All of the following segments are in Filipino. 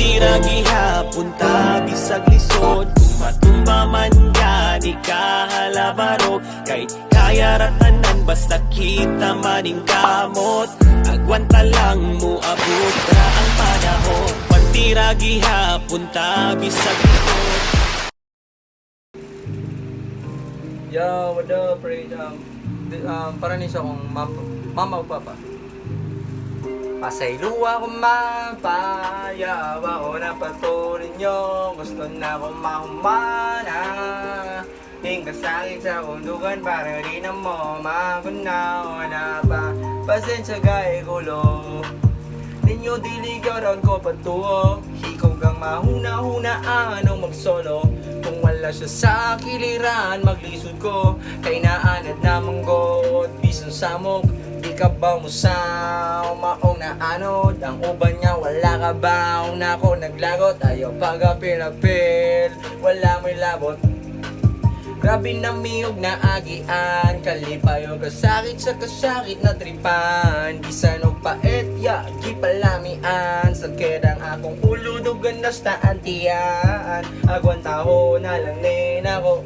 Pantira gihapon ta bisag lisod, kung matumba man ka di ka halabarog. Kay kaya ratanan basta kita maning kamot, agwanta lang mo abot ra ang panahon. Pantira gihapon ta bisag lisod. Yo, what up, Ray? Para ni sa akong mama o papa. Pasayluwa ko mapayawa ko na patuloy nyo. Gusto na ko mahumana. Hingga sa akin sa kundugan para di na mo magunaw na pa. Pasensya gaya gulo. Ninyo diligaran ko patuo. Ikaw gang mahuna-hunaan o magsolo. Kung wala siya sa kiliran, maglisod ko. Kay naanad na manggod, bisan samok. Di ka ba mo sa umaong na anod? Ang uban niya wala ka ba? Una ko naglagot, ayaw pag-apil-apil. Wala mo'y labot. Grabe na miyog na agian, kalipayo kasakit sa kasakit na tripan. Bisan og paet, yagi palamian. Sakit ang akong ulo, dugan na sa antiyan. Agwan taho na lang din ako.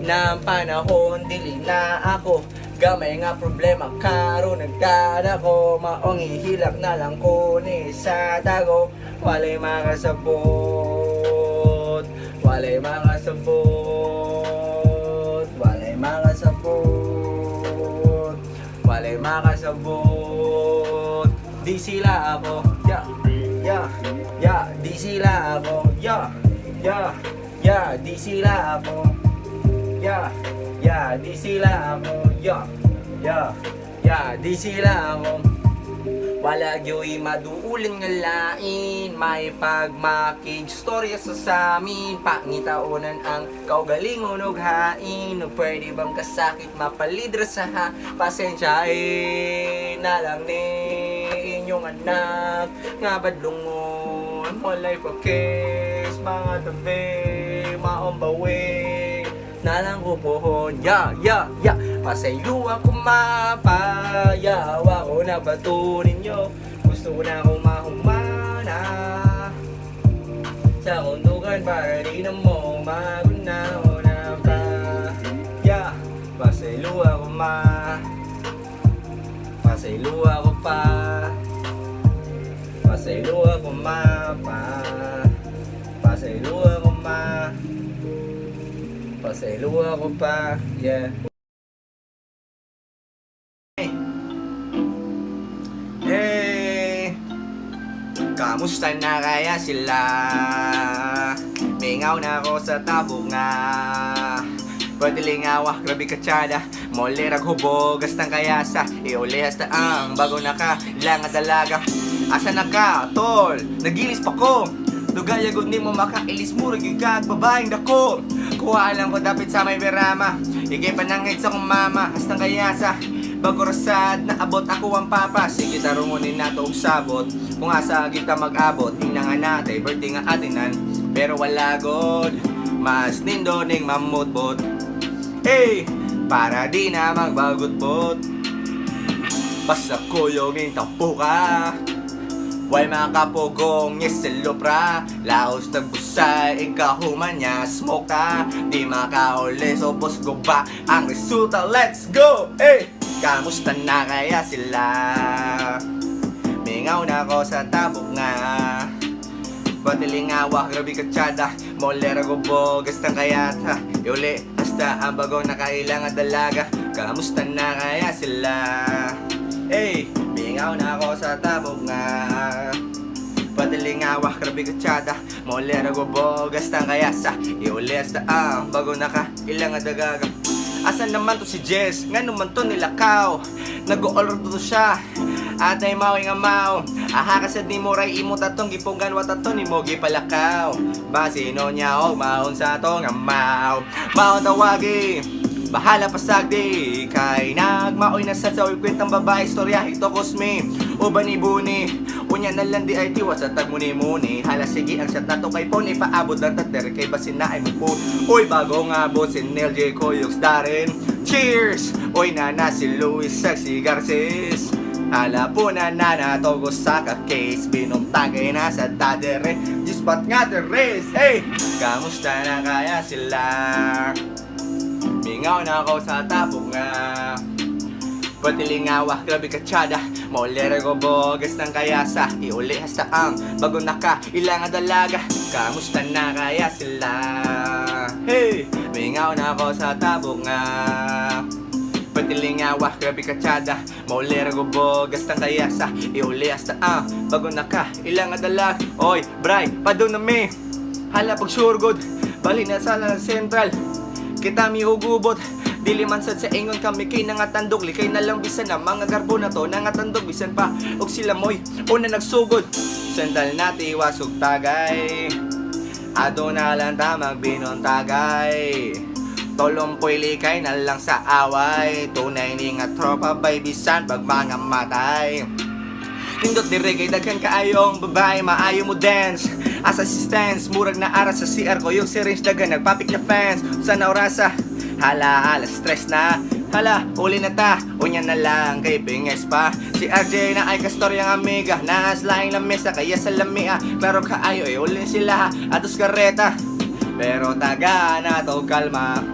Na ang panahon, dili na ako. Gamay nga problema, karo nagdada ko. Maong ihilak na lang ko ni sa tago. Walay makasabot, walay makasabot, walay makasabot, walay makasabot. Di sila ako, di sila ako, di sila ako, di sila ako, di sila ako. Wala gyo'y maduulan nga lain, may pagmakig storya sa samin. Pangitaonan ang kaugalingon og hain. No pwede bang kasakit mapalidra sa ha? Pasensya na lang ni inyong anak. Nga badlungon, walay pakis. Mga tabi, maombawi nalang ko pohon, pasayluwa ko mapayawa ko na bato ninyo. Gusto ko na akong mahumana sa kundugan para di na mo magunaw na pa. Pasayluwa ko pasayluwa ko pa, pasayluwa ko pasayluwa ko pasayluwa ko pa, Hey, kamusta na kaya sila? Mingaw na ako sa tabog nga. Pwede lingawa, grabe katsada. Molerag hubog, gastang kayasa. Iulehas na ang bago na ka, ilang dalaga. Asa na ka, tol? Nagilis pa ko. Dugayagod ni mo makailis mo, rin yung babaeng dako. Kuha lang ko dapit sa may berama. Igay panangit sa kong mama, hastang kayasa. Bago rasad, naabot ako ang papa. Sige tarungunin nato og sabot. Kung asa kita mag-abot, tingnan nga natin, birthday nga atinan. Pero wala god, mas nindo ning mamutbot. Hey, para di na magbagot-bot. Basta ko yung intapo ka. Why makapugong isilopra. Laos nagbusay, ikahuman niya smoke ka. Di makauli, so boss go ba ang resulta, let's go! Hey! Kamusta na kaya sila? Mingaw na ako sa tabok nga. Patilingawa, grabe katsada. Molera gubog, gastang kayata. Iuli, hasta ang bagong nakailangan dalaga. Kamusta na kaya sila? Hey! Mingaw na ako sa tabog nga. Patilingawa, grabe katsada. Molera gubog, gastang kayasa. Iuli, hasta ang bagong nakailangan dalaga. Asan naman to si Jess? Nga naman to nilakaw. Nag-o-olor to siya. Atay mawing amaw. Aha kasad ni mo ray imo tatong gipugan wataton ni mo gipalakaw. Basino niya og maon sa tong amaw. Maon tawagi. Bahala pasagdi. Kay nagmaoy na sa kwentang babae istorya ito kosme. Uban ni Buni. Unya na lang di ay tiwas sa tagmuni-muni. Hala sige ang shot nato kay Pony. Paabot lang tater kay basin na ay mo po. Uy bago nga abot si Nel J. Coyox Darren. Cheers! Uy nana si Luis Sexy Garces. Halapunan na natogo sa ka-case, binumtagay na sa dadere, Diyos ba't nga teres? Hey! Kamusta na kaya sila? Mingaw na ako sa tapong nga, patilingawa, grabe katsada, maulera ko bogas ng kayasa, iuli hasta ang bago naka ilang dalaga. Kamusta na kaya sila? Hey! Mingaw na ako sa tapong nga, patilingawa, grabe katsada, maulera ko bogas ng kayasa, iuli hasta ang bago naka ilang dalaga. Oy, bray, padun na me, hala pag surgod, bali na sa Central, kita mi ugubot, dili man sad sa ingon kami kay nangatandog, likay na lang bisan na mga garbo na to nangatandog bisan pa og sila moy una nagsugod. Sandal nati wasog tagay, ado na lang ta magbinontagay, tolompoy likay na lang sa away, tunay ni nga tropa bay bisan pag mga matay. Nindot dire kay daghan kaayong babae maayo mo dance, as assistance murag na ara sa CR ko yung syringe daghan nagpapik na fans sana orasa. Hala stress na, hala uli na ta, unya na lang kay pinges pa. Si RJ na ay kastoryang amiga, naaslaing lang mesa kaya sa lamia, klaro kaayo ay ulin sila atos kareta, pero taga na to kalma,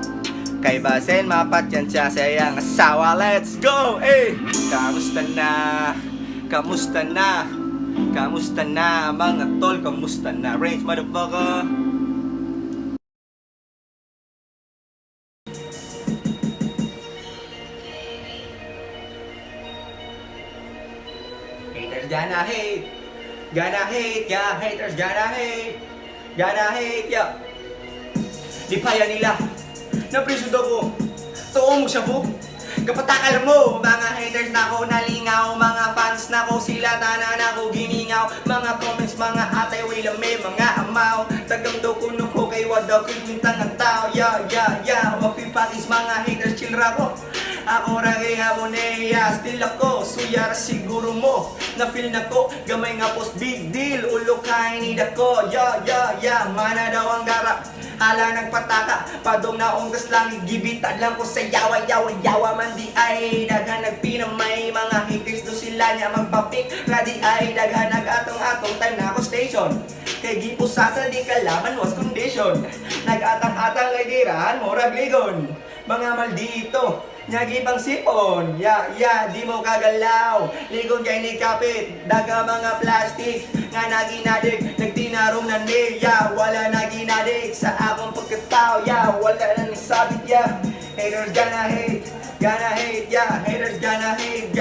kay basen mapatyan siya sa iyang asawa. Let's go! Eh! Kamusta na? Kamusta na? Kamusta na mga tol? Kamusta na? Range motherfucker! Haters gonna hate, yeah. Haters gonna hate, yeah. Di pa yan nila, napriso daw ko, tuong mo siya po. Kapatakal mo, mga haters na ko nalingaw, mga fans na ko sila tanan ako giningaw, mga comments, mga atay, wala may mga amaw, tagang daw kuno ko kay wadaw kay kwintang ang tao, yeah, wapipatis mga haters, chillra ko. Ako ragay hamon still ako, suyara siguro mo, na feel na ko, gamay nga post big deal, ulo kain nida ko, yeah, mana daw ang garap. Hala nagpataka, padong na onggas lang, gibitad lang ko sa yawa man di ay, daghan nagpinamay, mga haters do sila niya magpapik, radi ay, daghan nag-atong-atong time na ako station, kay gipusasa di kalaman was condition, nag-atang-atang kay dirahan mo ragligon, mga maldito, nyagi pang sipon, di mo kagalaw, ligon kay ni kapit, daga mga plastic, nga naginadig, nagtinarong na niya, wala naginadig sa akong pagkatao, wala na nisabit, haters gonna hate, haters gonna hate,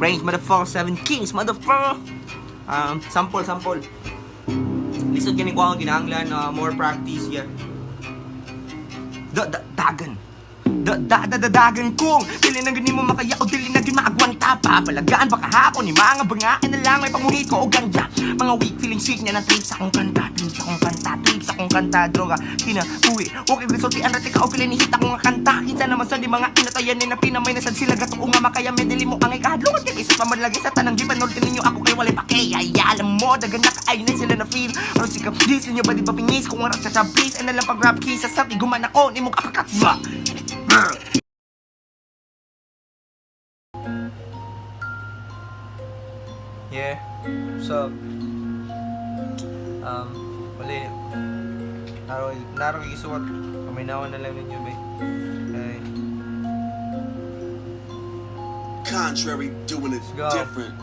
Range motherfucker, 7 Kings motherfucker. Sample lisod gani ko ang ginahanglan, more practice yan. Dagan kong dili na gani mo makaya o dili na gani maagwanta pa, palagaan baka hapon ni mga bangain na lang may panguhit ko o ganja, mga weak feeling sweet niya ng tricks akong kanta, droga kinabuhi okay resulti ang rati ka o pili nihita ko nga kanta, kita naman sa di mga inatayan ni na pinamay na sad sila gato nga makaya medili mo ang ikahadlungan kay isa pa man lagi sa tanang gipanol ninyo ako kay walay pakay, ay alam mo dagan na kaay na sila na feel ano si kapis ninyo ba di pa pingis kung warak sa please and lang pag rap kisa sa tiguman ako ni mo kakakatba. Yeah, so wali naro gisuwat paminawan na lang ninyo bay. Okay. Contrary, doing it Go. different.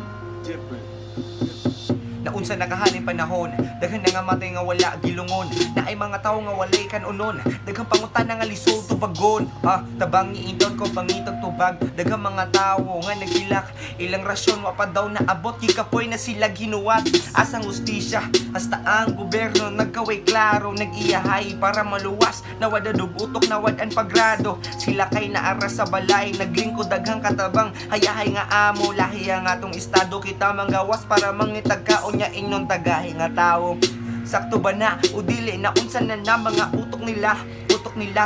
Naunsa nakahaning panahon, daghan na nga matay nga wala gilungon, na ay mga tao nga walay kanunon, daghang pangutan nga lisod tubagon, tabang niindon ko pangitag tubag, daghang mga tao nga nagilak, ilang rasyon wa pa daw naabot, kikapoy na sila ginuwat, asang ustisya, hasta ang gobyerno nagkaway klaro, nag-iyahay para maluwas, nawad utok nawad ang pagrado, sila kay naara sa balay, naglingkod daghang katabang, hayahay nga amo, lahiya nga tong estado, kita manggawas para mangitag kaon nya ingnon tagahi nga tao. Sakto ba na o dili na unsa na mga utok nila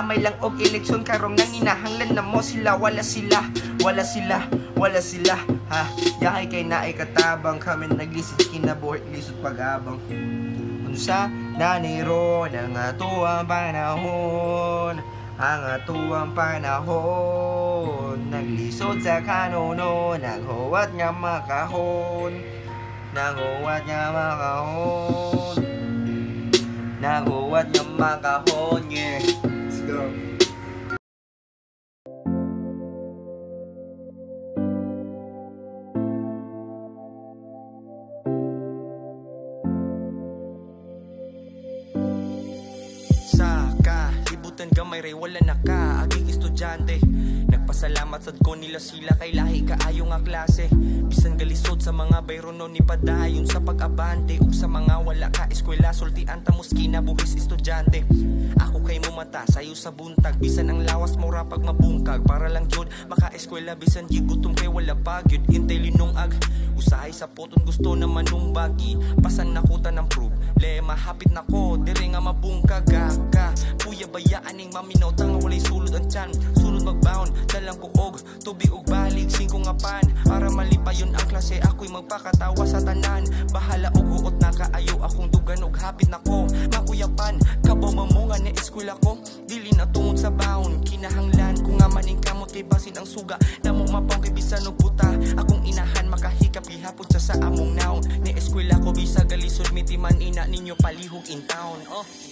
may lang og eleksyon karong nang inahanglan na mo sila wala sila ha yahay kay naay katabang kami naglisit kinabuhi lisod pag-abang unsa naniro nang ato ang panahon ang atuang panahon. Naglisod sa kanono, naghuwat nga makahon. Naghuwat nga makahon. Naghuwat nga makahon, yeah. Let's go. Sa kalibutan gamay ray wala na ka aging estudyante. Nagpasalamat sad ko nila sila kay lahi kaayo nga klase. Bisan galisod sa mga bayro no ni padayon sa pag-abante ug sa mga wala ka eskwela sultian ta muskina buhis estudyante. Ako kay mo mata sayo sa buntag bisan ang lawas mo ra pag mabungkag para lang jud maka-eskwela bisan gigutom kay wala pagyud intay linungag. Usahay sa poton gusto na manumbagi pasan nakuta ng problema hapit nako diri nga mabungkag ka puya bayaan ning maminaw tanga walay sulod ang tiyan sulod magbaon dalang ko og tubig ug balik singko nga pan para malipayon ang klase ako'y magpakatawa sa tanan bahala og huot na kaayo akong dugan og hapit nako makuyapan kabaw mamunga na eskwela ko dili na tungod sa baon kinahanglan ko nga maning kamot kay basin ang suga namo mapaw kay bisan og buta akong inahan makahikap gihapon sa among naon ni eskwela ko bisag galisod mitiman ina ninyo palihog in town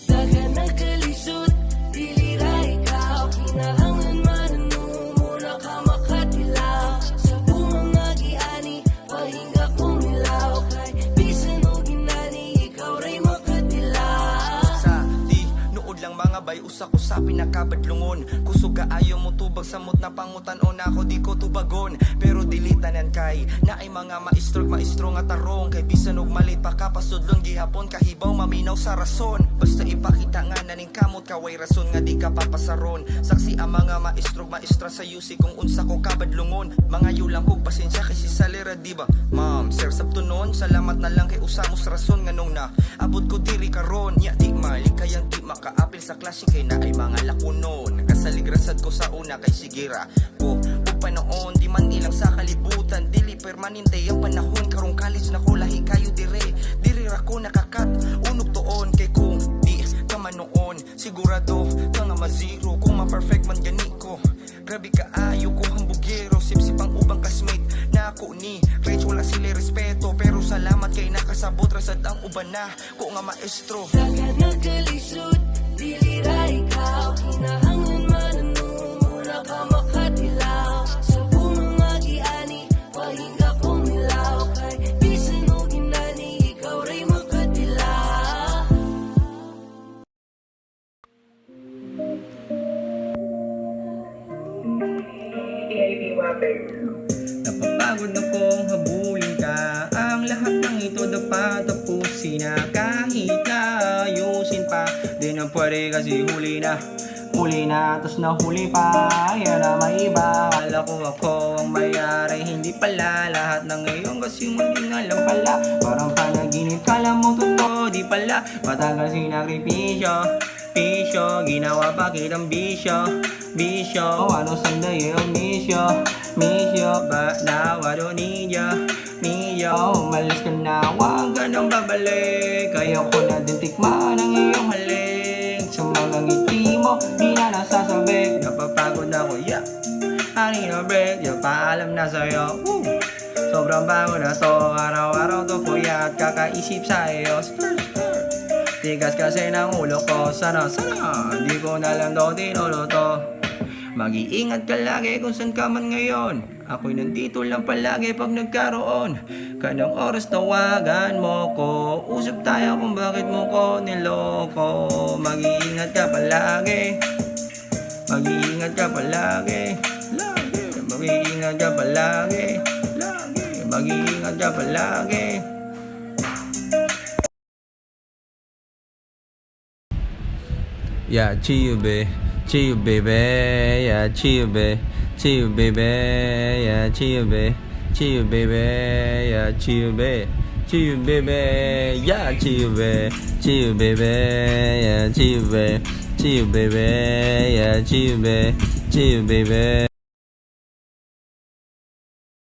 Dagan nagkalisod, dili ra ikaw kinahanglan manunumura ka makatilaw sa bungang nga giani pahinga kumilaw kay bisan og ginani ikaw ray makatilaw sa di nuod lang mga bay usa ko sa pinakabadlungon kusog kaayo mo tubag samot na pangutan-on ako di ko tubagon pero dili tanan kay naay mga maestro nga tarong kay bisan og malit pa kapasudlon gihapon kahibaw maminaw sa rason basta ipakita nga naning kamot kaway rason nga di ka papasaron saksi ang mga maestra sa UC kung unsa ko kabadlungon mga yulang kog pasensya kay si Salera di ba ma'am sir sabtunon salamat na lang kay usamos rason nganong na abot ko diri karon nya di mali kayang di makaapil sa klase kay na ay mga lakunon kasaligrasad ko sa una kay sigira ko ug panoon di man ilang sa kalibutan dili permanente ang panahon karong college na ko lahi kayo diri ra ko nakakat unog tuon kay kung di ka manoon sigurado ka nga ma-zero kung ma-perfect man gani ko grabe kaayo ko hambugero sip-sip ang ubang classmate na ako ni Rage wala sila respeto pero salamat kay nakasabot rasad ang uban na ko nga maestro Dagan nagkalisod, dili ra ikaw kinahanglan manunumura ka makatilaw sa bungang nga giani pahinga kumilaw kay bisan og ginani ikaw ray makatilaw Napapagod na kong habulin ka ang lahat ng ito dapat tapusin na kahit na ayusin pa di na pwede kasi huli na tas nahuli pa yan na may iba akala ko ako ang mayari hindi pala lahat ng ngayon kasi maging alam pala parang panaginip kala mo totoo di pala matagal sinakripisyo ginawa bakit ang bisyo ano sanday ang misyo but now I don't need ya umalis ka na huwag ka nang babalik kaya ko na din tikman ang iyong halik sa mga ngiti mo di na nasasabik napapagod ako yeah I need a break paalam na sa'yo sobrang bago na to araw-araw to puyat kakaisip sa iyo tigas kasi ng ulo ko sana di ko na lang to tinuluto mag-iingat ka lagi kung saan ka man ngayon ako'y nandito lang palagi pag nagkaroon kanang oras tawagan mo ko usap tayo kung bakit mo ko niloko mag-iingat ka palagi mag-iingat ka palagi mag-iingat ka palagi mag-iingat ka palagi Yeah, chill, baby. Chill, baby. Yeah, chill, baby. Chill, baby. Yeah, chill, baby. Chill, baby. Yeah, chill, baby. Chill, baby. Yeah, chill, baby. Chill, baby. Yeah, chill, baby. Chill, baby. Yeah, chill, baby. Chill, baby.